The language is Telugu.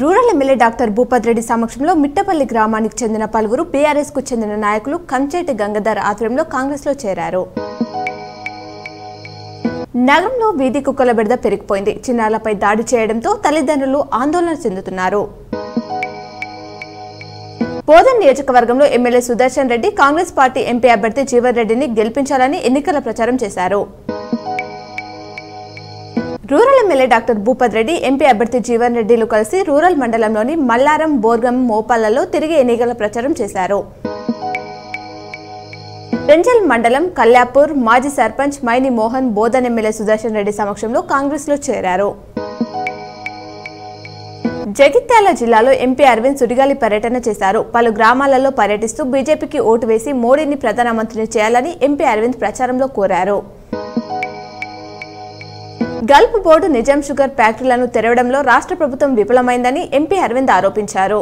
Rural MLA doctor Bhupath Reddy సమక్షంలో మిట్టపల్లి గ్రామానికి చెందిన పలువురు బీఆర్ఎస్ కు చెందిన నాయకులు కంచేటి గంగాధర్ ఆధ్వర్యంలో కాంగ్రెస్ లో చేరారు. నగరంలో వీధి కుక్కల బెడద పెరిగిపోయింది. చిన్నారులపై దాడి చేయడంతో తల్లిదండ్రులు ఆందోళన చెందుతున్నారు. బోధన్ నియోజకవర్గంలో MLA Sudarshan Reddy Congress party MP అభ్యర్థి జీవన్ రెడ్డిని గెలిపించాలని ఎన్నికల ప్రచారం చేశారు. Rural MLA doctor Bhupath Reddy MP అభ్యర్థి జీవన్ రెడ్డిలు కలిసి రూరల్ మండలంలోని మల్లారం, బోర్గం, మోపాలలో తిరిగి ఎన్నికల ప్రచారం చేశారు. రెంజల్ మండలం కల్యాపూర్ మాజీ సర్పంచ్ మైని మోహన్ బోధన్ ఎమ్మెల్యే సుదర్శన్ రెడ్డి సమక్షంలో కాంగ్రెస్ లో చేరారు. జగిత్యాల జిల్లాలో ఎంపీ అరవింద్ సుడిగాలి పర్యటన చేశారు. పలు గ్రామాలలో పర్యటిస్తూ బీజేపీకి ఓటు వేసి మోడీని ప్రధానమంత్రిని చేయాలని ఎంపీ అరవింద్ ప్రచారంలో కోరారు. గల్ఫ్ బోర్డు నిజాం షుగర్ ఫ్యాక్టరీలను తెరవడంలో రాష్ట్ర ప్రభుత్వం విఫలమైందని ఎంపీ అరవింద్ ఆరోపించారు.